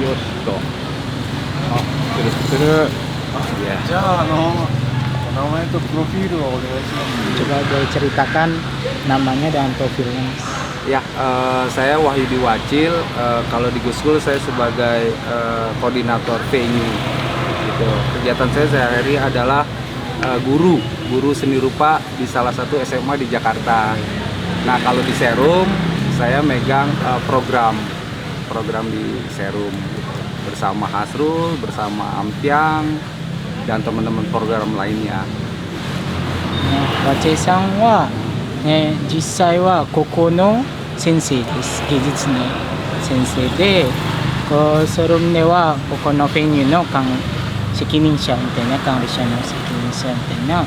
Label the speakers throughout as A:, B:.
A: よっと。あ、するする。Iya.
B: じゃあ、名前とプロフィールをお願いします。
C: Coba diceritakan namanya dan profilnya, Mas.
A: Ya, saya Wahyudi Wacil. Kalau di Guskul saya sebagai koordinator venue. Gitu. Kegiatan saya sehari-hari adalah guru seni rupa di salah satu SMA di Jakarta. Nah, kalau di Serum saya megang program di Serum bersama Hasrul, bersama Ampiang dan teman-teman program lainnya.
C: 和知さんは、実際はここの先生です。芸術の先生で、ソロンではここのベニューの責任者みたいな、管理者の責任者みたいな、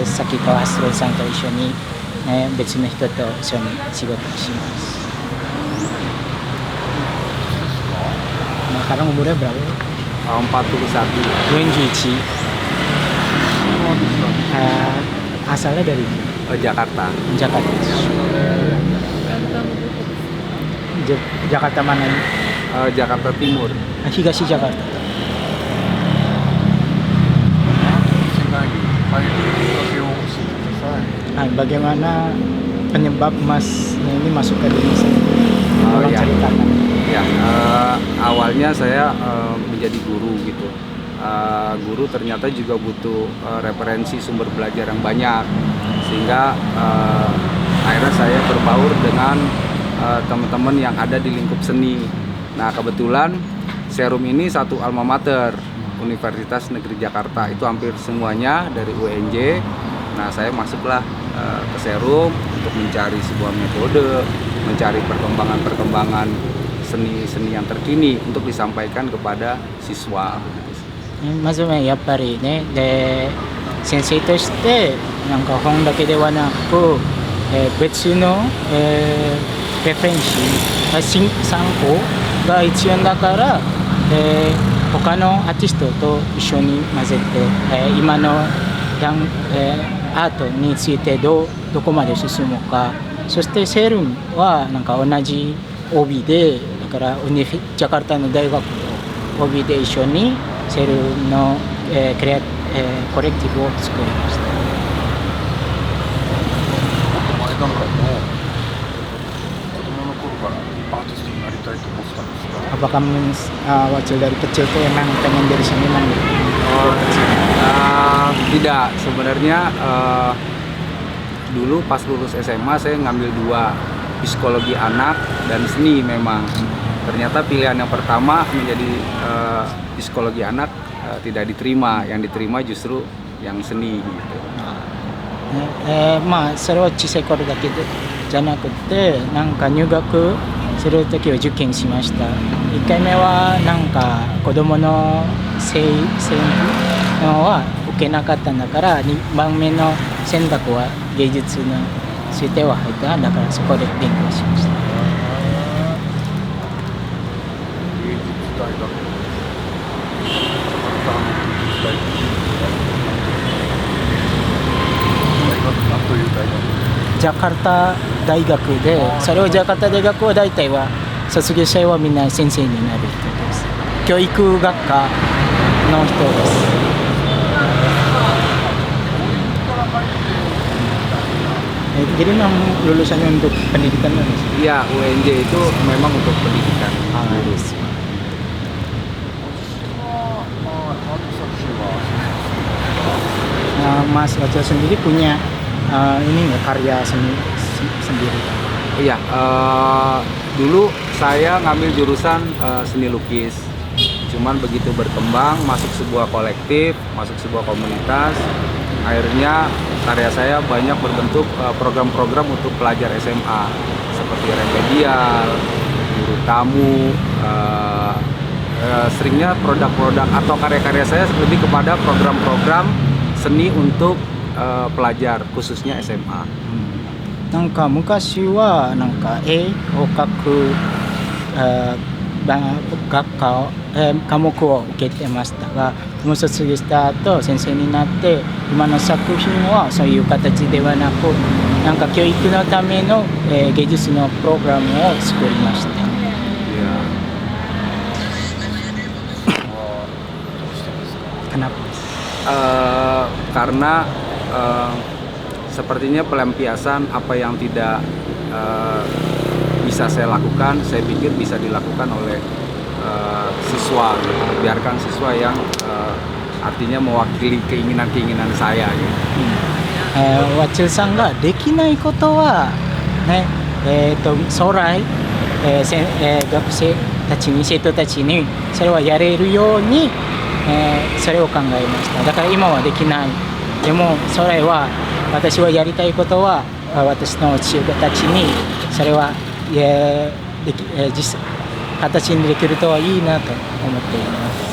C: さっきとハスローさんと一緒に、別の人と一緒に仕事をします。Sekarang umurnya berapa?
A: 41.
C: 41. Asalnya dari
A: Jakarta.
C: Jakarta. Jakarta mana ini?
A: Jakarta Timur.
C: Higashi Jakarta. Bagaimana penyebab Mas ini masuk ke Indonesia? Tolong ceritakan.
A: Ya, awalnya saya menjadi guru gitu. Guru ternyata juga butuh referensi sumber belajar yang banyak, sehingga akhirnya saya berbaur dengan teman-teman yang ada di lingkup seni. Nah, kebetulan Serum ini satu alma mater Universitas Negeri Jakarta, itu hampir semuanya dari UNJ. Nah, saya masuklah ke Serum untuk mencari sebuah metode, mencari perkembangan seni yang terkini untuk disampaikan kepada siswa.
C: まずはやっぱりね、で先生としてなんか本だけではなく、別の、レフェレンス参考が必要だから、他のアーティストと一緒に混ぜて、今のアートについてどこまで進むか、そしてセルンはなんか同じ OB で、だからジャカルタの大学の OB で一緒にセルの、コレクティブを作りました。
B: 前段階の子供の頃からアーティストになりたいと思ってたんですか？
C: Apakah Wacil dari kecil tuh emang pengen jadi seniman gitu?
A: Tidak, sebenarnya dulu pas lulus SMA saya ngambil 2, psikologi anak dan seni. Memang ternyata pilihan yang pertama menjadi psikologi anak tidak diterima, yang diterima justru yang seni gitu.
C: まあそれは小さい頃だけじゃなくて、なんか入学する時は受験しました。1回目はなんか子供の制服は受けなかったんだから、2番目の選択は芸術のついては入った。だからそこで勉強しました。
B: 芸術大学なんという大学？
C: ジャカルタ大学で、それをジャカルタ大学は大体は卒業者はみんな先生になる人です。教育学科の人です。Jadi memang lulusannya untuk pendidikan kan?
A: Iya, UNJ itu memang untuk pendidikan.
C: Mas Wacil sendiri punya ini nggak, karya seni sendiri?
A: Iya, dulu saya ngambil jurusan seni lukis. Cuman begitu berkembang, masuk sebuah kolektif, masuk sebuah komunitas, akhirnya karya saya banyak berbentuk program-program untuk pelajar SMA seperti remedial, guru tamu, seringnya produk-produk atau karya-karya saya lebih kepada program-program seni untuk pelajar khususnya SMA.
C: なんか昔はなんか絵を描く学科を、科目を受けてましたが、もう卒業した後先生になって今の作品はそういう形ではなく、なんか教育のための、芸術のプログラムを作りました。Kenapa?
A: Karena sepertinya pelampiasan apa yang tidak bisa saya lakukan, saya pikir bisa dilakukan oleh siswa gitu. Biarkan siswa yang artinya mewakili keinginan-keinginan saya gitu.
C: ワッチルさんができないことは、ね将来、学生たちに生徒たちにそれはやれるように、それを考えました。だから今はできない。でも将来は私はやりたいことは私の教え子たちにそれは、実形にできるとはいいなと思っています。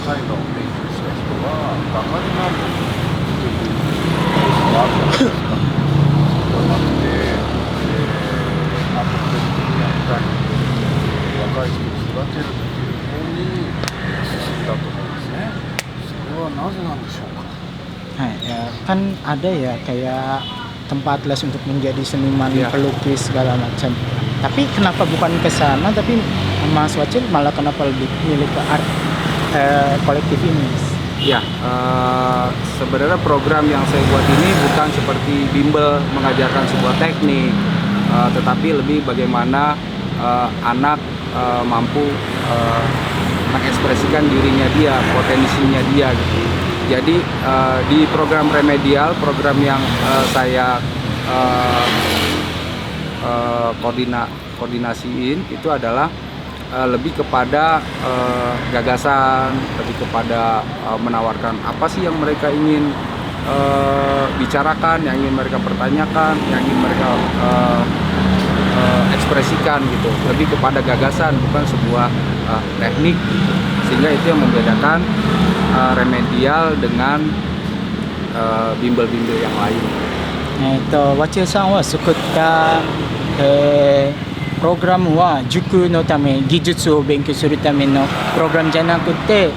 B: 絵画を勉強した人は画家になるというケースがあるじゃないですか。そうじゃなくて、アップデートにやったり、若い人を育てるっていう方に進んだと思うんですね。それはなぜなんでしょうか。
C: Kan ada ya kayak tempat les untuk menjadi seniman, pelukis segala macam. Tapi kenapa bukan ke sana, tapi Mas Wacil malah kenapa lebih milih ke art kolektif ini?
A: Ya, sebenarnya program yang saya buat ini bukan seperti bimbel mengajarkan sebuah teknik, tetapi lebih bagaimana anak mampu mengekspresikan dirinya dia, potensinya dia gitu. Jadi di program remedial, program yang saya koordinasiin itu adalah lebih kepada gagasan, lebih kepada menawarkan apa sih yang mereka ingin bicarakan, yang ingin mereka pertanyakan, yang ingin mereka ekspresikan gitu. Lebih kepada gagasan, bukan sebuah teknik gitu. Sehingga itu yang membedakan remedial dengan bimbel-bimbel yang lain.
C: ワチルさんは作った、プログラムは塾のため、技術を勉強するためのプログラムじゃなくて、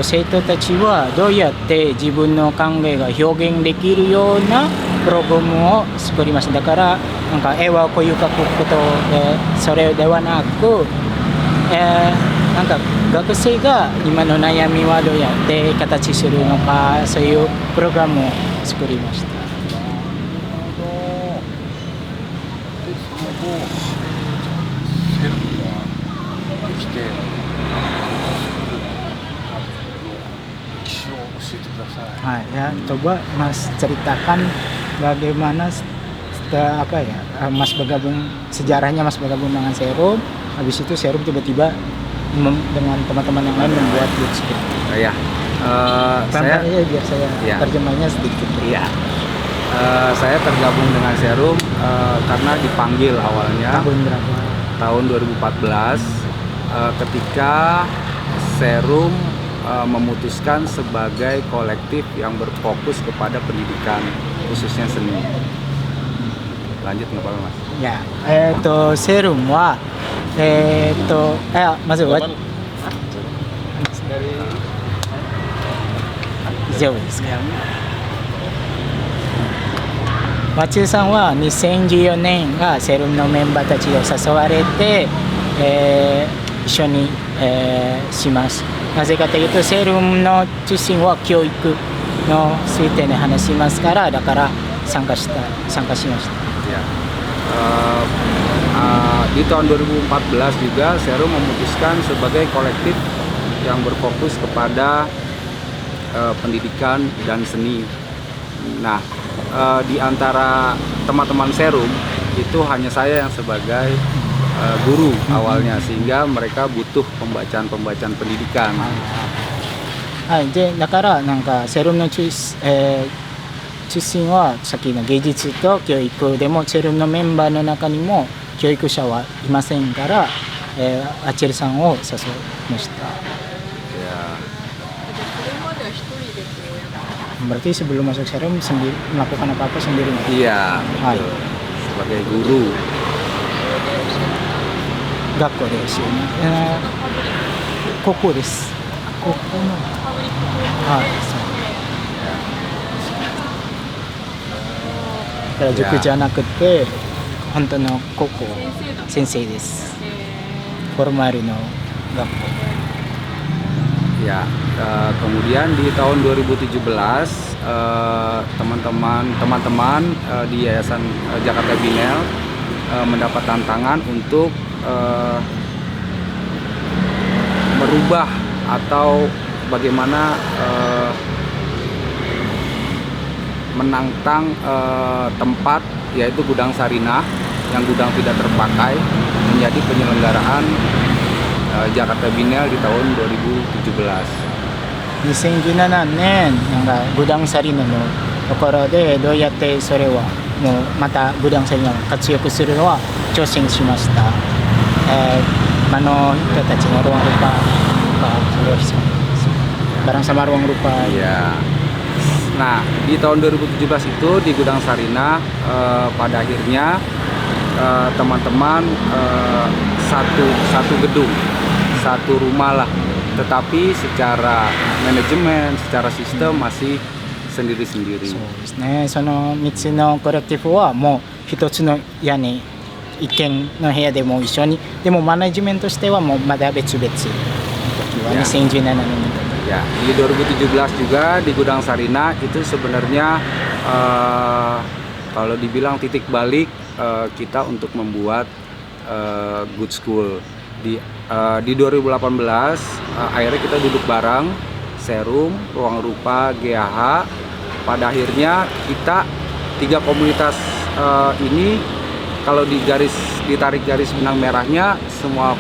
C: 生徒たちはどうやって自分の考えが表現できるようなプログラムを作りました。だからなんか絵はこういう描くこと、それではなく、なんか学生が今の悩みはどうやって形するのか、そういうプログラムを作りました。
B: セルフができて、歴史を教えてください。
C: Ya, coba Mas ceritakan bagaimana apa ya, Mas bergabung, sejarahnya Mas bergabung dengan Serum. Habis itu Serum tiba-tiba dengan teman-teman yang lain membuat bootstrap.
A: Saya
C: biar saya terjemahnya sedikit.
A: Iya. Saya tergabung dengan Serum karena dipanggil awalnya
C: Tahun berapa?
A: Tahun 2014 ketika Serum memutuskan sebagai kolektif yang berfokus kepada pendidikan khususnya seni. Lanjut nggak apa-apa Mas?
C: Ya, Serum wa masuk buat jauh sekarang. ワチルさんは2014年がセルムのメンバーたちを誘われて、一緒に、します。なぜかというとセルムの中心は教育のついてに話しますから、だから参加しました。
A: Ya. Di tahun 2014 juga Serum memutuskan sebagai kolektif yang berfokus kepada pendidikan dan seni. Nah, di antara teman-teman Serum itu hanya saya yang sebagai guru awalnya, sehingga mereka butuh pembacaan pendidikan.
C: でだからなんかセルムの中心はさっきの芸術と教育でもセルムのメンバーの中にも教育者はいませんから、アチェルさんを誘いました。 Berarti sebelum masuk Serum sendiri melakukan apa-apa sendiri?
A: Iya, sebagai guru.
C: Gakko desu. Koko desu. Koko no. Jukuじゃなくて本当のkoko sensei desu. formal no gakko.
A: Ya, kemudian di tahun 2017 teman-teman di Yayasan Jakarta Binel mendapat tantangan untuk merubah atau bagaimana menantang tempat yaitu Gudang Sarinah yang gudang tidak terpakai menjadi penyelenggaraan Jakarta Binel di tahun 2017.
C: 2017年なんかグダンサリナのところでどうやってそれはもうまたグダンサリナを活躍するのは挑戦しました。人たちのruang rupa bareng sama ruang rupa.
A: Ya. Nah, di tahun 2017 itu di Gudang Sarinah pada akhirnya teman-teman satu gedung, satu rumah lah, tetapi secara manajemen, secara sistem masih sendiri-sendiri.
C: そうですね。その3つのコレクティブはもう一つの屋根一軒の部屋でも一緒に、でもマネジメントとしてはもうまだ別々。時は
A: Ya.
C: 2017年に。
A: Ya, di 2017 juga di Gudang Sarinah itu sebenarnya kalau dibilang titik balik kita untuk membuat Good School. Di 2018 akhirnya kita duduk bareng, Serum, Ruang Rupa, GAH. Pada akhirnya kita 3 komunitas ini kalau ditarik garis benang merahnya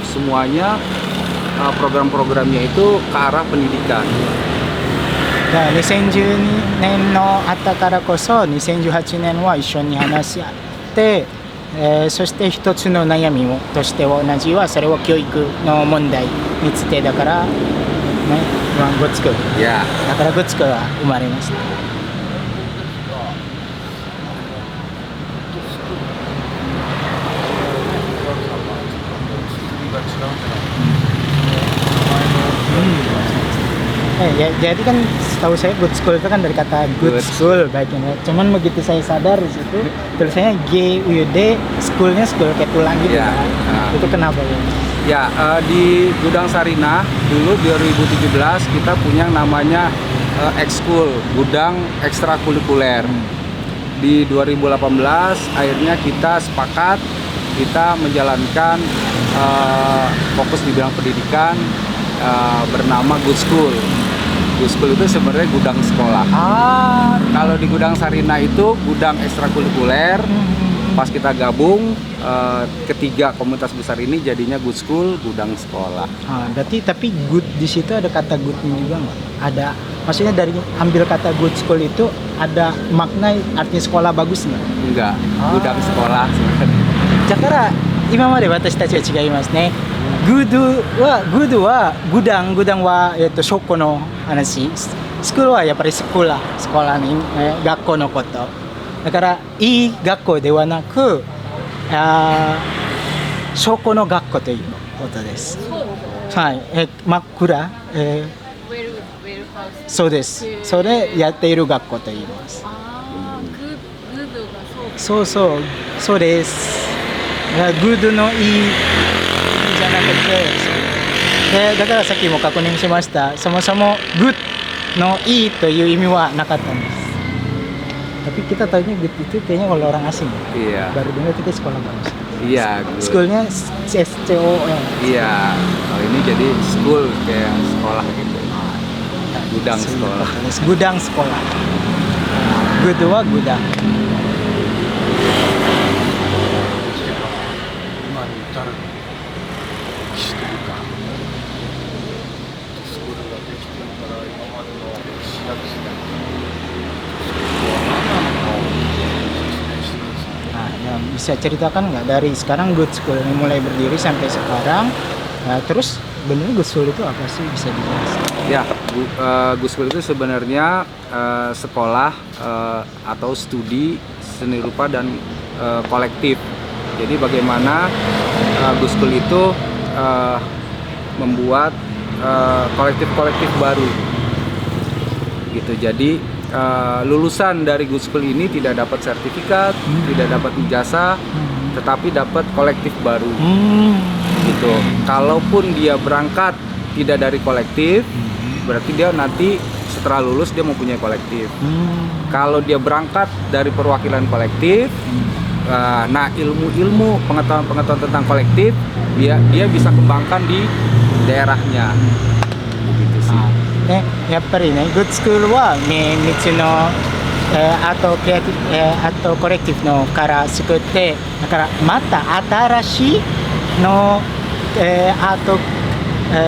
A: semuanya program-programnya itu ke arah pendidikan.
C: 2012年のあったからこそ2018年は一緒に話し合って、そして一つの悩みとしては同じはそれは教育の問題についてだからね、グッズクール
A: Ya,
C: だからグッズクールは生まれました。 Jadi kan setahu saya good school itu kan dari kata good
A: Good.
C: school baiknya. Cuman begitu saya sadar di situ tulisannya GUD, schoolnya school kayak tulang gitu
A: Ya.
C: kan.
A: Nah.
C: Itu kenapa ya?
A: ya di Gudang Sarinah dulu 2017 kita punya namanya ekskul, gudang ekstrakurikuler. Di 2018 akhirnya kita sepakat kita menjalankan fokus di bidang pendidikan bernama Good School. Good School itu sebenarnya gudang sekolah. Kalau di Gudang Sarinah itu gudang ekstrakurikuler. Pas kita gabung ketiga komunitas besar ini jadinya Good School, gudang sekolah.
C: Berarti tapi good di situ ada kata goodnya juga nggak? Ada, maksudnya dari ambil kata good school itu ada makna artinya sekolah bagus nggak?
A: Enggak, gudang sekolah sebenarnya.
C: だから今まで私たちは違いますね。グードはグダンは証拠の話。スクールはやっぱりスクーラに、学校のこと。だからいい学校ではなく、証拠の学校ということです。はい、真っ暗、そうです。それやっている学校と言います。そうです。グッドのいいじゃなくて、だからさっきも確認しました。そもそもグッドのいいという意味はなかったんです。Tapi kita tahunya good itu kayaknya kalau orang asing.
A: Iya.
C: Baru dengar itu kayak sekolah bagus.
A: Iya, good.
C: Schoolnya SCOL.
A: Iya, kalau ini jadi school kayak sekolah gitu. Gudang sekolah.
C: Gudang sekolah. Goodはgudang.
B: 今に至る歴史というか、スクールができてるから今までの歴史がですね、スクールは何なのかを説明してください。
C: Nah, ya, bisa ceritakan nggak dari sekarang Good School ini mulai berdiri sampai sekarang, terus bener Good School itu apa sih, bisa dijelaskan?
A: Ya, Good School itu sebenarnya sekolah atau studi seni rupa dan kolektif. Jadi bagaimana Good School itu membuat kolektif-kolektif baru gitu. Jadi lulusan dari Good School ini tidak dapat sertifikat, tidak dapat ijazah, tetapi dapat kolektif baru gitu. gitu. Kalaupun dia berangkat tidak dari kolektif, berarti dia nanti setelah lulus dia mempunyai kolektif. Kalau dia berangkat dari perwakilan kolektif, nah ilmu-ilmu pengetahuan tentang kolektif dia bisa kembangkan di daerahnya. Begitu sih.
C: ね、やっぱりね、グッドスクールは3つの、アートクリエイティブ、アートコレクティブのから作って、だからまた新しいの、アート、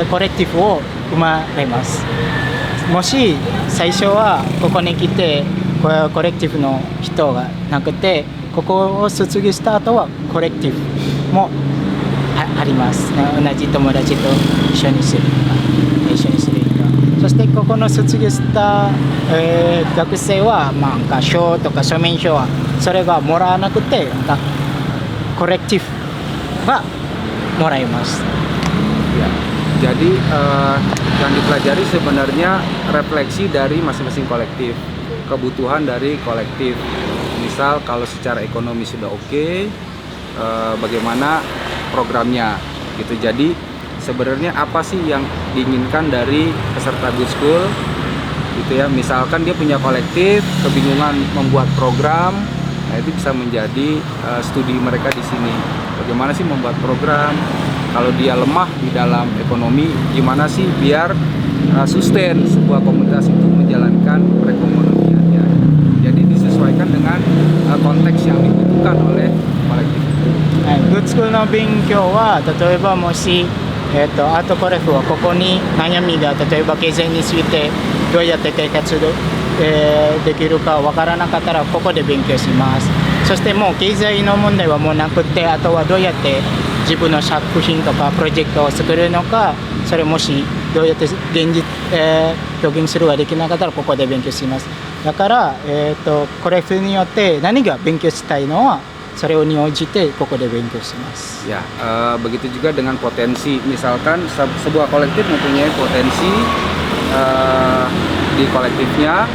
C: コレクティブを生まれます。もし最初はここに来てコレクティブの人がなくて、ここを卒業した後はコレクティブもあります。同じ友達と一緒にするとか、一緒にするとか。そしてここの卒業した、学生は、なんか賞とか書面書はそれがもらわなくて、なんかコレクティブはもらいます。
A: Ya, jadi yang dipelajari sebenarnya refleksi dari masing-masing kolektif, kebutuhan dari kolektif. Misal kalau secara ekonomi sudah oke, bagaimana programnya gitu. Jadi sebenarnya apa sih yang diinginkan dari peserta Good School gitu ya. Misalkan dia punya kolektif, kebingungan membuat program, nah itu bisa menjadi studi mereka di sini. Bagaimana sih membuat program? Kalau dia lemah di dalam ekonomi, gimana sih biar sustain sebuah komunitas itu menjalankan perekonomiannya. Jadi disesuaikan dengan konteks yang dibutuhkan oleh kolektif itu.
C: グッドスクールの勉強は、例えばもし、アートコレクはここに悩みが、例えば経済についてどうやって解決できるかわからなかったらここで勉強します。そしてもう経済の問題はもうなくて、あとはどうやって自分の作品とかプロジェクトを作るのか、それもしどうやって現実、表現するができなかったらここで勉強します。だから、コレクティブによって何が勉強したいのはそれに応じてここで勉強します。
A: Ya, begitu juga dengan potensi. Misalkan sebuah kolektif mempunyai potensi di kolektifnya,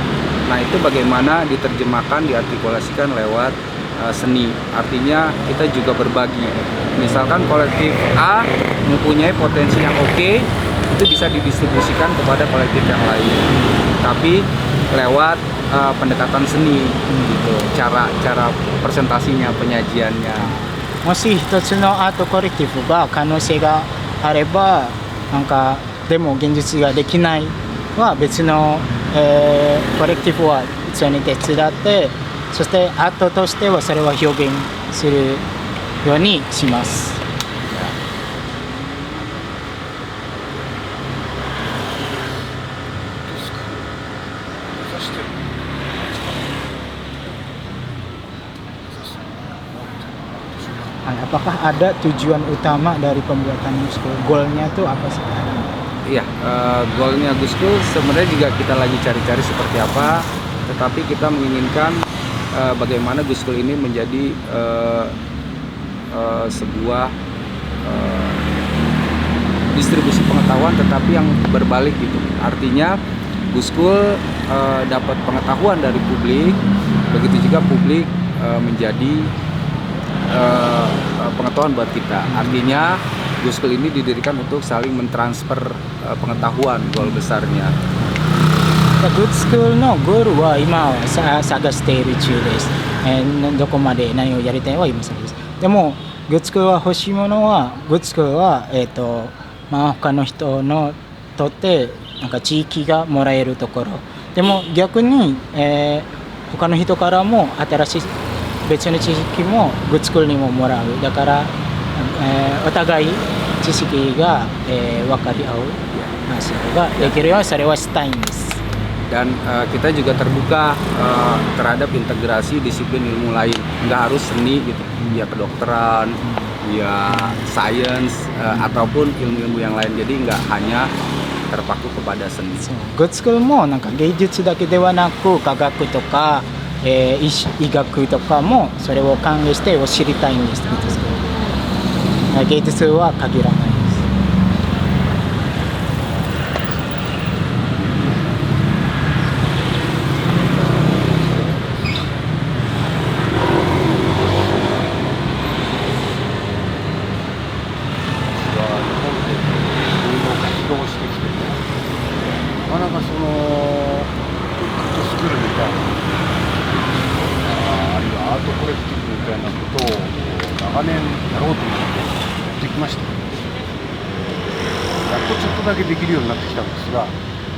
A: nah itu bagaimana diterjemahkan, diartikulasikan lewat seni. Artinya kita juga berbagi. Misalkan kolektif A mempunyai potensi yang oke, itu bisa didistribusikan kepada kolektif yang lain. Tapi lewat pendekatan seni gitu, cara presentasinya, penyajiannya.
C: もし一つのアートコレクティブが可能性があれば、なんかでも現実ができないは別の、コレクティブは一緒に手伝って、そしてアートとしてはそれは表現するようにします。 Apakah ada tujuan utama dari pembuatan Good School? Goalnya itu apa sih?
A: Iya, goalnya Good School sebenarnya juga kita lagi cari-cari seperti apa, tetapi kita menginginkan bagaimana Good School ini menjadi sebuah distribusi pengetahuan tetapi yang berbalik gitu. Artinya Good School dapat pengetahuan dari publik, begitu juga publik menjadi pengetahuan buat kita. Artinya Good School ini didirikan untuk saling mentransfer pengetahuan, goal besarnya.
C: Good School のゴールは今は探している中です。どこまで何をやりたいは今探です。でも Good School は欲しいものは Good School は他の人のとってなんか地域がもらえるところ。でも逆に、他の人からも新しい別の知識もグッズスクールにももらう。だから、お互い知識が、分かり合う話ができるようにそれはしたいんです。
A: Dan kita juga terbuka terhadap integrasi disiplin ilmu lain. Nggak harus seni gitu, ya kedokteran, ya sains, ataupun ilmu-ilmu yang lain. Jadi nggak hanya terpaku kepada seni.
C: Good School もなんか芸術だけではなく科学とか医学とかもそれを関連して知りたいんです。芸術は限らないです。
B: はことを長年やろうと思ってやってきました。やっとちょっとだけできるようになってきたんですが、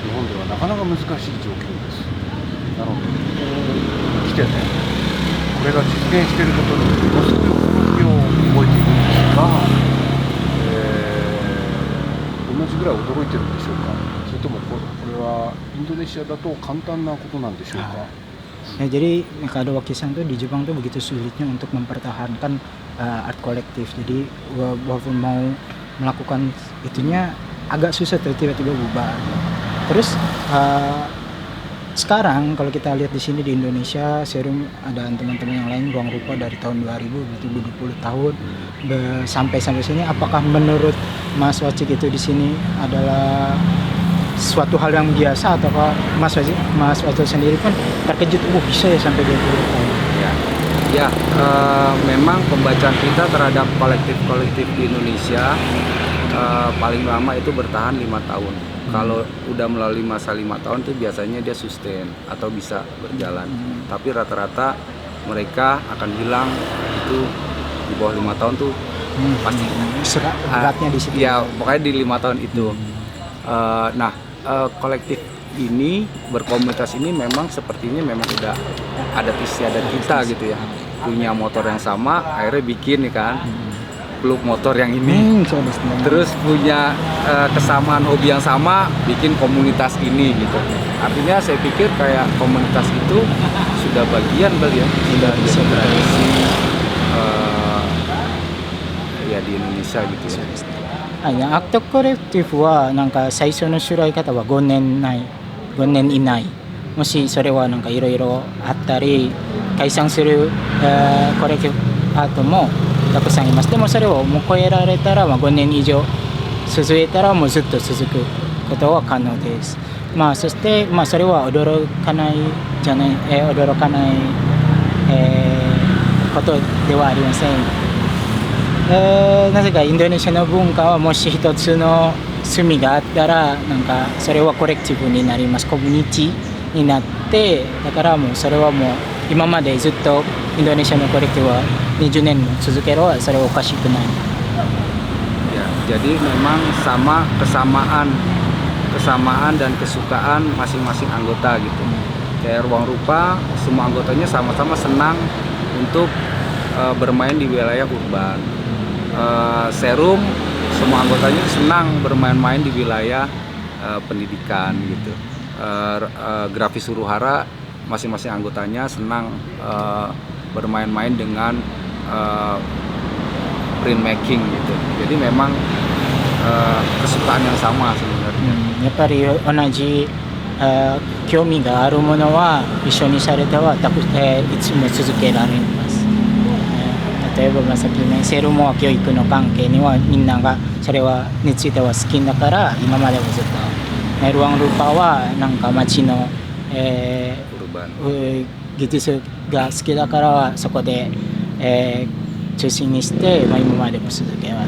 B: 日本ではなかなか難しい状況です。なので来てね、これが実現していることにものすごい驚きを覚えているんですが、同じぐらい驚いてるんでしょうか。それともこれはインドネシアだと簡単なことなんでしょうか。
C: Ya, jadi kalau Wakisan tuh di Jepang tuh begitu sulitnya untuk mempertahankan art kolektif. Jadi walaupun mau melakukan itunya agak susah tuh tiba-tiba bubar. Terus sekarang kalau kita lihat di sini di Indonesia, Serum ada teman-teman yang lain ruang rupa dari tahun 2000 berarti 20 tahun sampai sini. Apakah menurut Mas Wacik itu di sini adalah suatu hal yang biasa atau Mas Wacik sendiri pun terkejut, bisa ya sampai 20 tahun?
A: Ya, memang pembacaan kita terhadap kolektif-kolektif di Indonesia paling lama itu bertahan 5 tahun. Kalau udah melalui masa 5 tahun itu biasanya dia sustain atau bisa berjalan. Tapi rata-rata mereka akan bilang itu di bawah 5 tahun tuh pasti
C: beratnya di situ.
A: Ya, pokoknya di 5 tahun itu. Kolektif ini berkomunitas ini memang sepertinya memang udah adat istiadat kita gitu ya. Punya motor yang sama, akhirnya bikin nih kan. Klub motor yang ini, terus punya kesamaan hobi yang sama, bikin komunitas ini gitu. Artinya saya pikir kayak komunitas itu sudah bagian kali ya, sudah bisa tradisi ya di Indonesia gitu ya.
C: アクトコレクティブはなんか最初の襲来方は5年以内、もしそれはなんかいろいろあったり解散する、コレクティブアートもたくさんいます。でもそれをもう超えられたら、5年以上続いたらもうずっと続くことは可能です。そして、それは驚かない、ことではありません。なぜかインドネシアの文化はもし一つの隅があったらなんかそれはコレクティブになります。コミュニティになって、だからもうそれはもう今までずっとインドネシアのコレクティブは20年も続けるはそれはおかしくない。
A: Ya, jadi memang sama kesamaan dan kesukaan masing-masing anggota gitu. Kayak ruang rupa, semua anggotanya sama-sama senang untuk bermain di wilayah urban. Serum, semua anggotanya senang bermain-main di wilayah pendidikan gitu. Grafis Suruhara, masing-masing anggotanya senang bermain-main dengan printmaking gitu. Jadi memang kesukaan yang sama sebenarnya.
C: やっぱり同じ興味があるものは一緒にされてはいつも続けられます。例えばさっきね、セルモは教育の関係にはみんながそれについては好きだから今までもずっと、ルワンルーパーはなんか街の、技術が好きだからそこで、中心にして、今までも続けら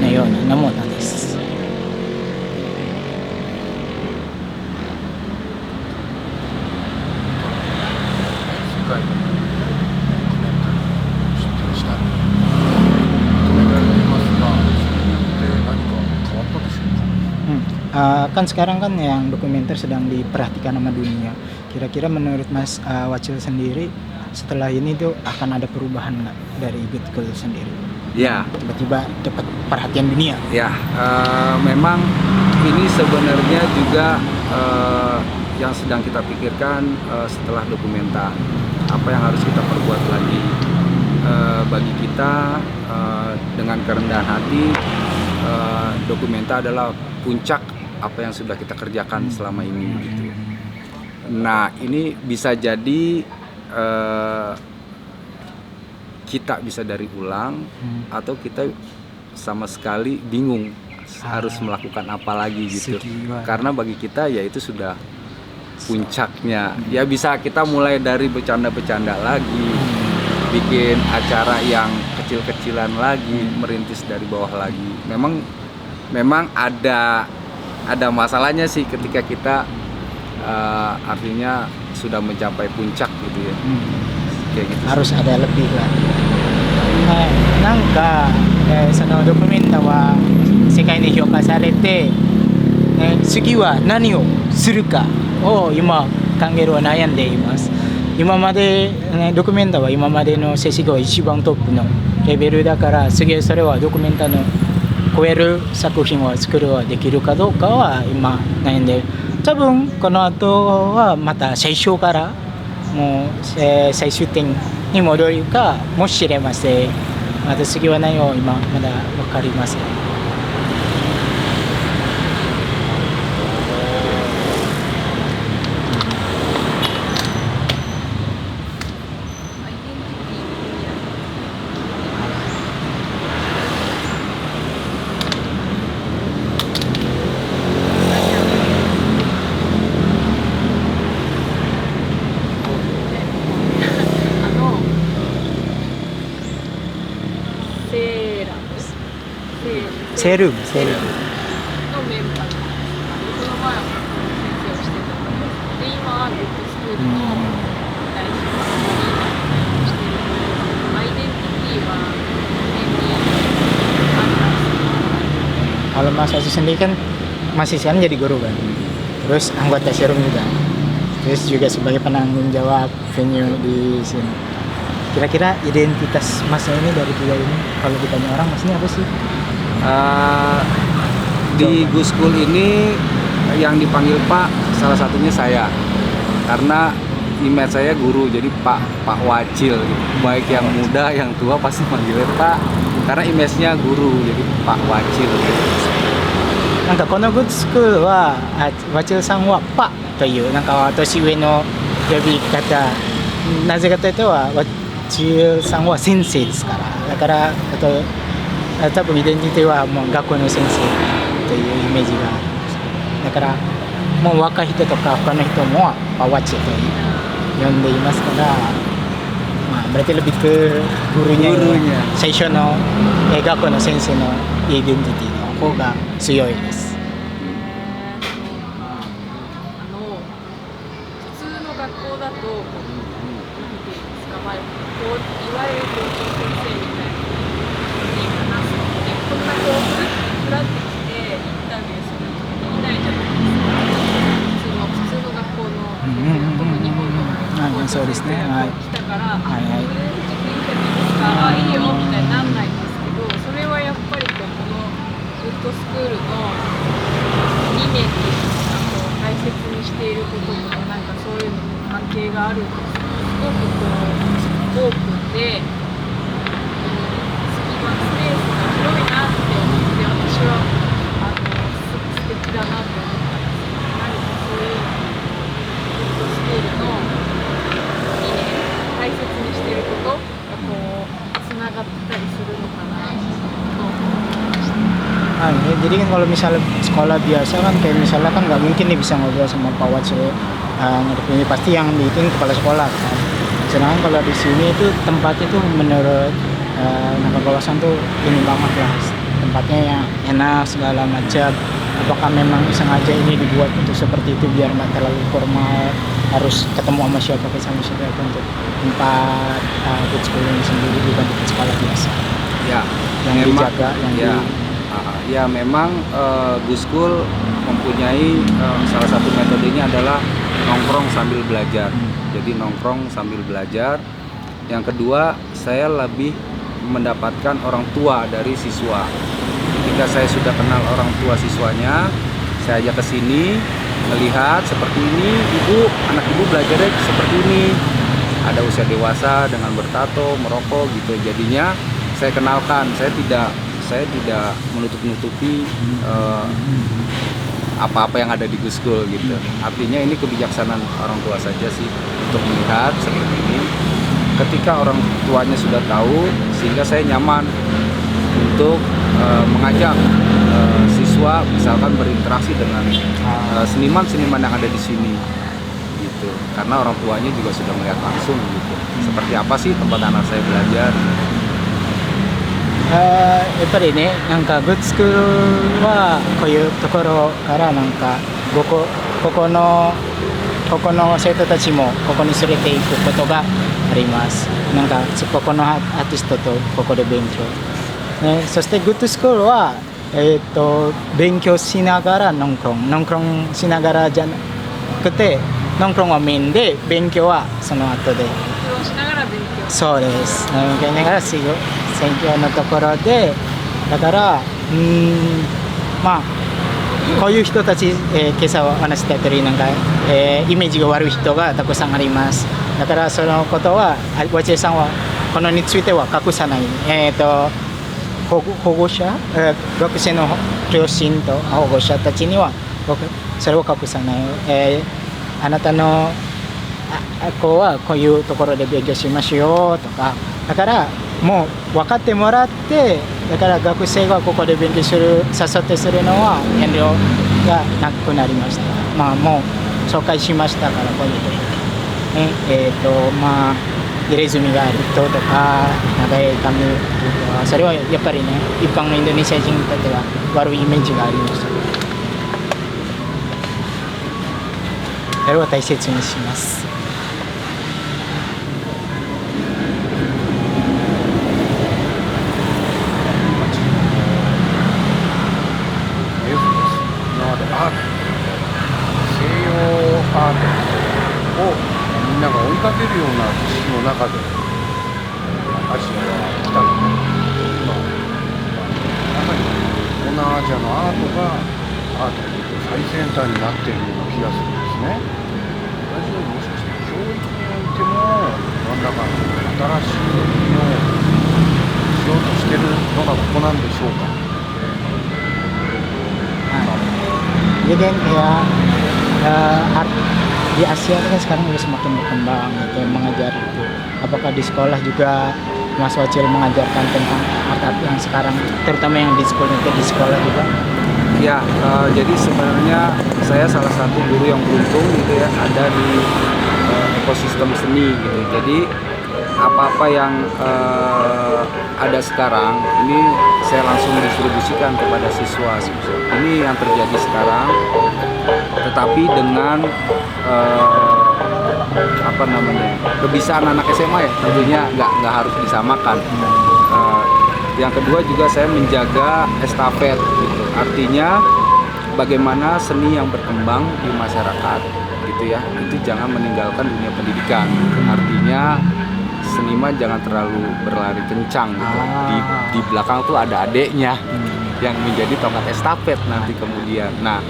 C: れるようなものです。Kan sekarang kan yang dokumenter sedang diperhatikan sama dunia. Kira-kira menurut Mas Wacil sendiri setelah ini tuh akan ada perubahan nggak dari Betkul sendiri?
A: Ya.
C: Tiba-tiba dapat perhatian dunia.
A: Ya, memang ini sebenarnya juga yang sedang kita pikirkan setelah dokumenta. Apa yang harus kita perbuat lagi? Bagi kita dengan kerendahan hati, dokumenta adalah puncak apa yang sudah kita kerjakan selama ini gitu. Nah, ini bisa jadi kita bisa dari ulang atau kita sama sekali bingung harus melakukan apa lagi gitu. Karena bagi kita ya itu sudah puncaknya. Ya bisa kita mulai dari bercanda-bercanda lagi, bikin acara yang kecil-kecilan lagi, merintis dari bawah lagi. Memang ada masalahnya sih ketika kita artinya sudah mencapai puncak gitu ya. Kayak gitu.
C: Harus ada lebih lah. が、そのドキュメンタは世界に評価されて、次は何をするかを今考えるは悩んでいます。今まで、ドキュメンタは今までの成績は一番トップのレベルだから、次それはドキュメンタの超える作品を作るはできるかどうかは今悩んでる。多分この後はまた最初からもう、最終点に戻るかもしれません。また次は何を今まだ分かりません。セールーム
D: のメンバーなんです。その前は先生をしてたので、今はグッドスクールの代表をしているので、アイデンティティは年に
C: kalau Mas Aziz sendiri kan masih sekarang jadi guru kan, terus anggota Serum juga, terus juga sebagai penanggung jawab venue di sini. Kira-kira identitas Masnya ini dari tiga ini, kalau ditanya orang Masnya apa sih?
A: Di Gus School ini yang dipanggil Pak salah satunya saya, karena image saya guru, jadi Pak Wacil gitu. Baik yang muda yang tua pasti manggilnya Pak, karena image-nya guru, jadi Pak Wacil gitu.
C: なんかこのグッズスクールはワチルさんはパというなんか年上の呼び方、なぜかというとワチルさんは先生ですから、だから多分イデンティティはもう学校の先生というイメージがあります。だからもう若い人とか他の人もパワチルと呼んでいますから、まあ、berarti lebih ke gurunya最初の学校の先生のイデンティティの方が強いです。
D: 普通の学校だと、なんていうんですか、まあ、いわゆる校長先生みたいな話すので、こんなフラッて来てインタビューする人いないじゃないですか。普通の学校の、特に日本の校長先生が来たから、これインタビューですか、いいよみたいになんないんですけど、それはやっぱりこのグッドスクールの理念っていうか、大切にしていることとなんかそういうのと関係があるんですけど、すごくオープンで、隙間スペースが広いなって思って、私は素敵だなって思ったんですけど、何かそういうグッドスクールの理念、大切にしていることがつながったりするのかなと思いました。
C: Jadi kan kalau misalnya sekolah biasa kan kayak misalnya kan nggak mungkin nih bisa ngobrol sama Pak Wacil, ini pasti yang dihitung kepala sekolah kan. Sedangkan kalau di sini itu tempatnya tuh menurut Naka Kawasan tuh ini banget lah, tempatnya yang enak segala macam. Apakah memang sengaja ini dibuat untuk seperti itu biar nggak terlalu formal, harus ketemu sama siapa untuk tempat good school ini sendiri, bukan tempat sekolah biasa
A: Ya,
C: yang
A: memang,
C: dijaga yang
A: ya memang Gus School mempunyai salah satu metodenya adalah nongkrong sambil belajar. Jadi nongkrong sambil belajar. Yang kedua, saya lebih mendapatkan orang tua dari siswa. Ketika saya sudah kenal orang tua siswanya, saya ajak ke sini melihat seperti ini, anak ibu belajarnya seperti ini. Ada usia dewasa dengan bertato, merokok gitu. Jadinya saya kenalkan, saya tidak menutup-nutupi apa-apa yang ada di Gus School gitu. Artinya ini kebijaksanaan orang tua saja sih untuk melihat seperti ini. Ketika orang tuanya sudah tahu, sehingga saya nyaman untuk mengajak siswa misalkan berinteraksi dengan seniman-seniman yang ada di sini gitu. Karena orang tuanya juga sudah melihat langsung gitu. Seperti apa sih tempat anak saya belajar.
C: やっぱりね、なんかグッズスクールはこういうところからなんかここの生徒たちもここに連れて行くことがあります。なんかここのアーティストとここで勉強ね、そしてグッドスクールは、勉強しながらノンクロンしながらじゃなくてノンクロンはメインで勉強はその後で。
D: 苦労しながら勉強。
C: そうです。勉強しながら選挙のところで、だからまあこういう人たち、今朝お話した通りなんか、イメージが悪い人がたくさんあります。だからそのことは和知さんはこのについては隠さない。保護者、学生の両親と保護者たちにはそれを隠さない。あなたの子はこういうところで勉強しましょうよとか、だからもう分かってもらって、だから学生がここで勉強する誘ってするのは遠慮がなくなりました。まあもう紹介しましたからこういうところ、ね、まあ入れ墨がある人とか長い髪とか、それはやっぱりね一般のインドネシア人にとっては悪いイメージがありました。それを大切にします。
B: 今までアート、西洋アートをみんなが追いかけるような時期の中でアジアが来たので、今まさに東南アジアのアートがアートという最先端になっているような気がするんですね。同じようにもしかして教育においても何らかの新しい取り組みをしようとしているのがここなんでしょうか。
C: Jadi kan ya art di Asia kan sekarang udah semakin berkembang gitu, mengajar itu. Apakah di sekolah juga Mas Wacil mengajarkan tentang art yang sekarang, terutama yang di sekolah juga?
A: Ya, jadi sebenarnya saya salah satu guru yang beruntung gitu ya, ada di ekosistem seni gitu. Jadi apa-apa yang ada sekarang ini saya langsung distribusikan kepada siswa. Ini yang terjadi sekarang, tetapi dengan apa namanya, kebisaan anak SMA ya, tentunya nggak harus disamakan. Yang kedua juga saya menjaga estafet gitu. Artinya bagaimana seni yang berkembang di masyarakat gitu ya, itu jangan meninggalkan dunia pendidikan. Artinya seniman jangan terlalu berlari kencang gitu. Di belakang tuh ada adeknya yang menjadi tongkat estafet nanti kemudian. Nah,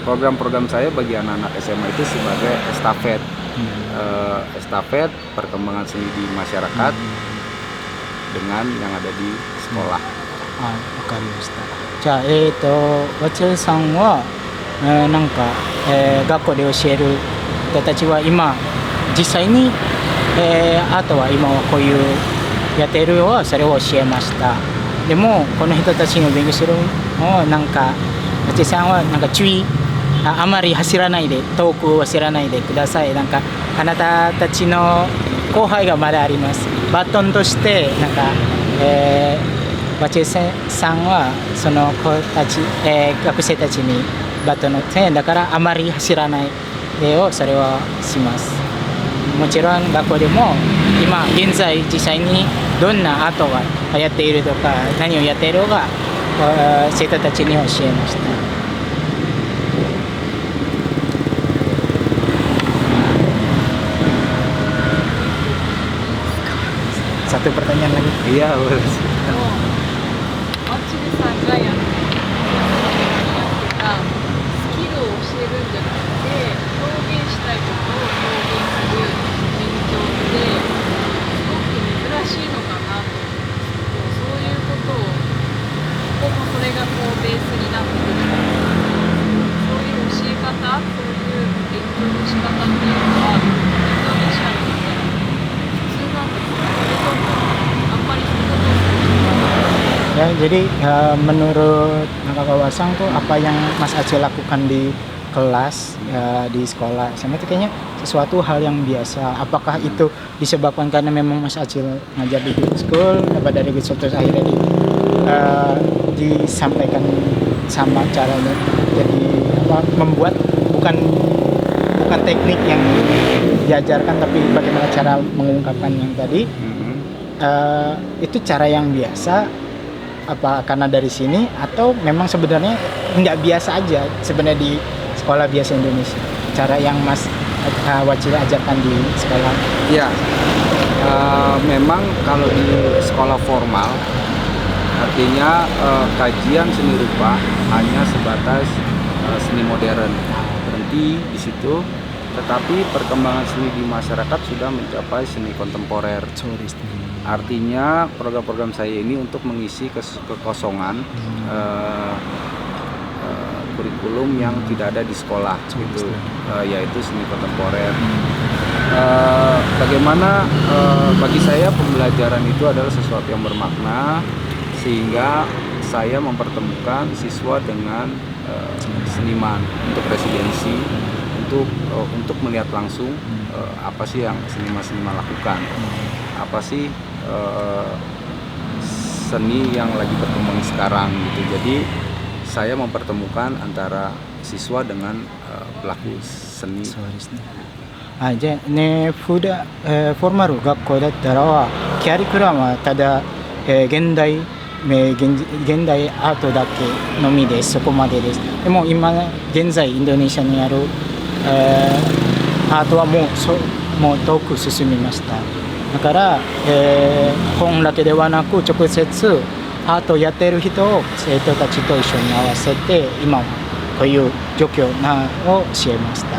A: program-program saya bagi anak-anak SMA itu sebagai estafet, estafet perkembangan seni di masyarakat dengan yang ada di sekolah.
C: わかりました。じゃあ和知さんは、なんか、学校で教える人たちは今実際に、あとは今はこういうやってるよ、それを教えました。でもこの人たちの勉強するのをなんか和知さんはなんか注意、あまり走らないで、遠くを走らないでください。なんかあなたたちの後輩がまだあります。バトンとしてなんか、和知さんはその子たち、学生たちにバトンをだからあまり走らないでをそれをします。もちろん学校でも今現在実際にどんなアートが流行っているとか何をやっているか生徒たちに教えました。Satu pertanyaan lagi.
A: Iya, boleh.
D: マチルさんがやってたスキルを教えるんじゃなくて表現したいことを表現する勉強ってすごく珍しいのかなと思うんですけど、そういうことをここもそれがこうベースになってくるそういう教え方、そういう勉強の仕方っていうのはインドネシアの中で普通なんですか？それともあんまりそういうことをする人が
C: Ya, jadi menurut Kakak Wasang tuh apa yang Mas Acil lakukan di kelas di sekolah SMA itu kayaknya sesuatu hal yang biasa. Apakah itu disebabkan karena memang Mas Acil ngajar di good school, dari good school terus akhirnya disampaikan sama caranya, jadi membuat bukan teknik yang diajarkan tapi bagaimana cara mengungkapkan yang tadi, itu cara yang biasa apa karena dari sini atau memang sebenarnya nggak biasa aja sebenarnya di sekolah biasa Indonesia cara yang Mas Wacil ajarkan di sekolah?
A: Ya, memang kalau di sekolah formal artinya kajian seni rupa hanya sebatas seni modern, berhenti di situ. Tetapi perkembangan seni di masyarakat sudah mencapai seni kontemporer. Artinya program-program saya ini untuk mengisi kekosongan kurikulum yang tidak ada di sekolah, gitu, yaitu seni kontemporer. Bagaimana bagi saya pembelajaran itu adalah sesuatu yang bermakna, sehingga saya mempertemukan siswa dengan seniman untuk residensi, untuk melihat langsung apa sih yang seniman lakukan, apa sih seni yang lagi berkembang sekarang, gitu. Jadi saya mempertemukan antara siswa dengan pelaku seni.
C: はい、じゃあね、フォーマル学校だったらキャリキュラムはただ、現代アートだけのみです。そこまでです。でも今現在インドネシアにある、アートはもう遠く進みました。だから、本だけではなく直接アートをやっている人を生徒たちと一緒に合わせて今はこういう状況を知らせました。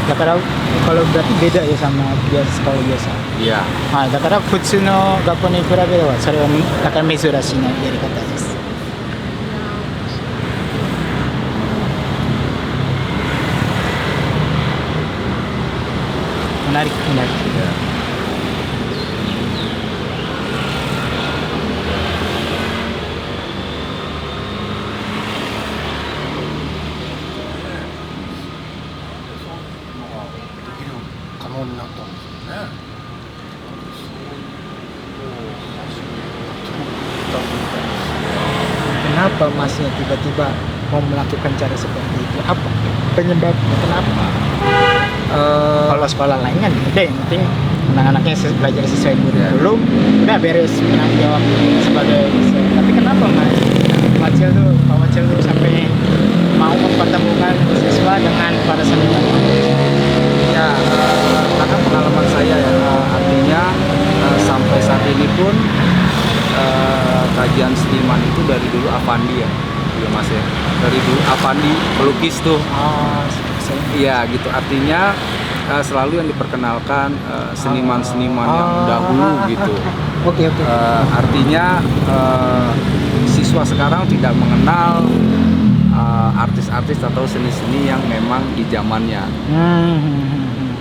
C: だからkalau berarti beda ya sama sekolah biasa.
A: Iya.
C: Nah, だから普通の学校に比べればそれはだから珍しいやり方です。menarik. Kenapa masnya tiba-tiba mau melakukan cara seperti itu? Apa penyebabnya? Kenapa? Kalau sekolah lain kan udah yang penting anak-anaknya belajar sesuai kurikulum, udah beres menanggung jawab sebagai tapi kenapa Pak Wacil tuh sampai mau mempertemukan siswa dengan para seniman?
A: Ya, karena pengalaman saya ya, artinya sampai saat ini pun kajian seniman itu dari dulu Avandi ya Mas ya, dari dulu Avandi pelukis tuh. Iya gitu, artinya selalu yang diperkenalkan seniman-seniman yang dahulu gitu.
C: Oke.
A: Artinya siswa sekarang tidak mengenal artis-artis atau seni-seni yang memang di zamannya.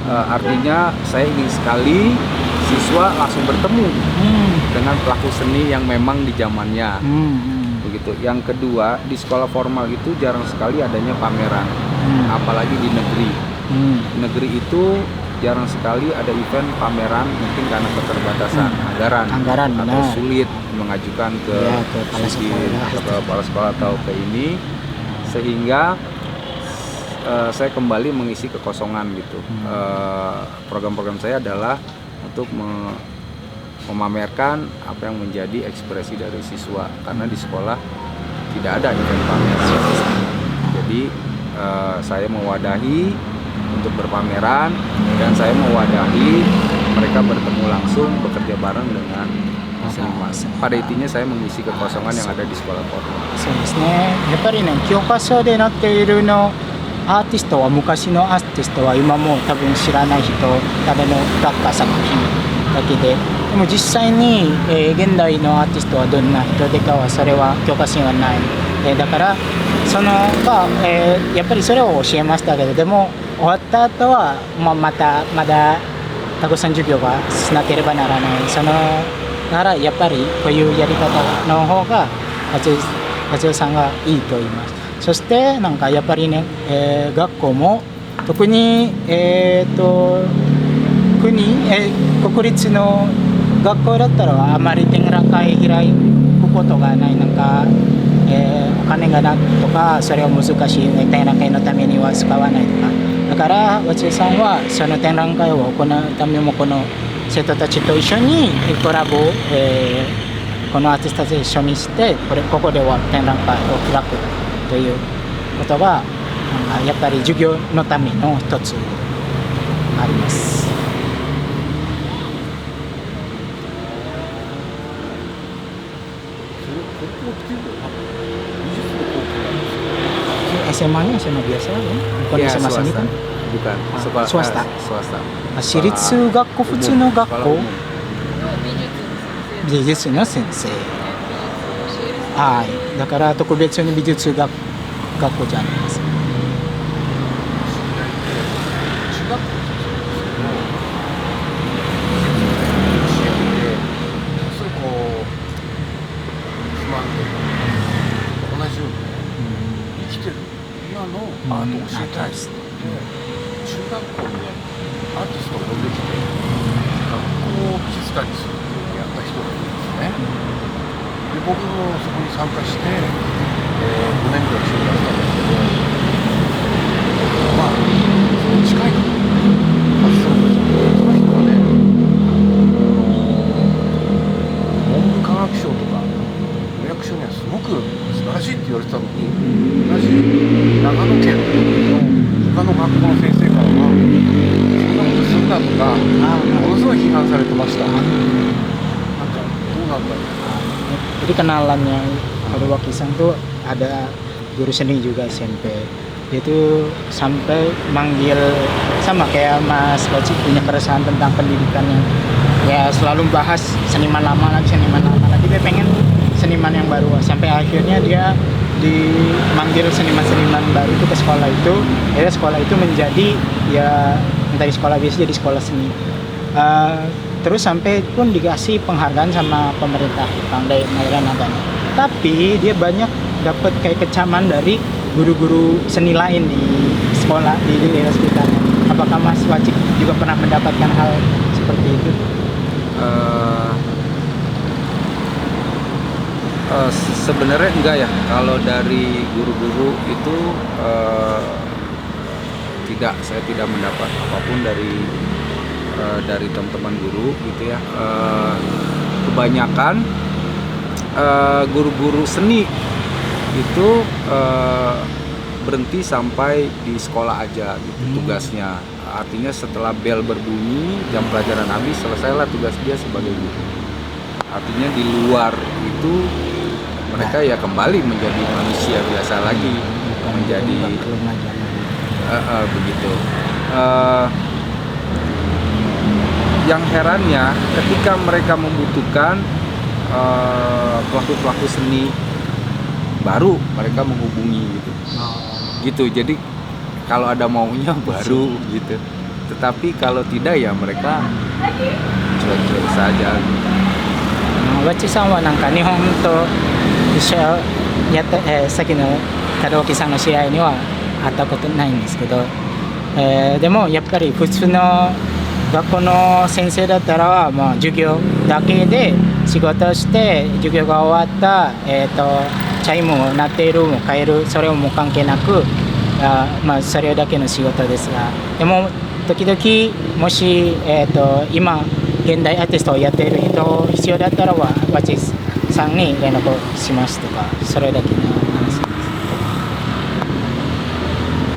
A: Artinya saya ingin sekali siswa langsung bertemu dengan pelaku seni yang memang di zamannya. Begitu. Yang kedua, di sekolah formal itu jarang sekali adanya pameran, apalagi di negeri. Negeri itu jarang sekali ada event pameran, mungkin karena keterbatasan anggaran atau
C: benar.
A: Sulit mengajukan ke kepala sekolah atau ke ini, sehingga saya kembali mengisi kekosongan gitu. Program-program saya adalah untuk memamerkan apa yang menjadi ekspresi dari siswa, karena di sekolah tidak ada event pamer. Jadi saya mewadahi untuk berpameran, dan saya mewadahi mereka bertemu langsung, bekerja bareng dengan seniman. Pada intinya saya mengisi kekosongan yang ada di sekolah formal.
C: そうですね。やっぱりね、教科書で載っているのアーティストは昔のアーティストは今も多分知らない人、誰の学科作品だけで、でも実際に、現代のアーティストはどんな人でかはそれは教科書にはない。だからそのやっぱりそれを教えましたけど、でも終わった後は、まだタコさん授業がしなければならない。だからやっぱりこういうやり方の方が松尾さんがいいと言います。そしてなんかやっぱりね、学校も特に国立の学校だったらあまり展覧会開くことがない。なんか、お金がなとかそれは難しい、展覧会のためには使わないとか。だから松井さんはその展覧会を行うためもこの生徒たちと一緒にコラボ、このアーティストたちで一緒にしてここでは展覧会を開くということがやっぱり授業のための一つあります。
B: 高校っていうのは美術の高校なんですか？
C: SMA-nya SMA biasa ya? Bukan
A: Iya,
C: SMA seni
A: swasta.
C: kan?
A: Bukan.
C: Ah, swasta.
A: Swasta.
C: 私立学校、普通の学
A: Sekolah
C: 校、
A: umum.
D: 美術の先生
C: 美術の先生。
D: 美術を教える先生
C: はい。だから特別に美術学校じゃありません。
B: 中学校教えてて、それこう不満で同じように生きてる今のアートを教えたいですね。中学校にねアーティストを呼んできて学校を美術館にするっていうのをやった人がいるんですね。で僕もそこに参加して、5年ぐらい一緒にやったんですけど、まあ近いの発想ですよね。その人はね、文部科学省とかお役所にはすごく素晴らしいって言われてたのに、同じ長野県の他の学校の先生からはそんなことすんだとかものすごい批判されてました。なんかどうなんだろう。
C: Jadi kenalannya Pak Wakisang tuh ada guru seni juga SMP. Dia tuh sampai manggil sama kayak Mas Baci punya keresahan tentang pendidikannya. Ya selalu bahas seniman lama lagi. Dia pengen seniman yang baru. Sampai akhirnya dia dimanggil seniman-seniman baru itu ke sekolah itu. Akhirnya sekolah itu menjadi ya dari sekolah biasa jadi sekolah seni. Terus sampai pun dikasih penghargaan sama pemerintah Jepang dari Nagano. Tapi dia banyak dapat kayak kecaman dari guru-guru seni lain di sekolah di daerah sekitarnya. Apakah Mas Wacik juga pernah mendapatkan hal seperti itu?
A: Sebenarnya enggak ya. Kalau dari guru-guru itu saya tidak mendapat apapun dari teman-teman guru gitu ya. Kebanyakan guru-guru seni itu berhenti sampai di sekolah aja gitu tugasnya. Artinya setelah bel berbunyi, jam pelajaran habis, selesailah tugas dia sebagai guru. Artinya di luar itu mereka ya kembali menjadi manusia biasa lagi, menjadi begitu. Yang herannya ketika mereka membutuhkan pelaku-pelaku seni baru mereka menghubungi gitu. Jadi kalau ada maunya baru gitu. Tetapi kalau tidak ya mereka cuek-cuek saja.
C: Wachiさんはなんか日本と一緒やった、さっきの門脇さんの試合には会ったことないんですけど、でもやっぱり普通の学校の先生だったら、まあ、授業だけで仕事をして授業が終わった、チャイムを鳴っているも変えるそれをもう関係なくまあ、それだけの仕事ですが、でも時々もし、今現代アーティストをやっている人必要だったらはワチさんに連絡しますとか、それだけの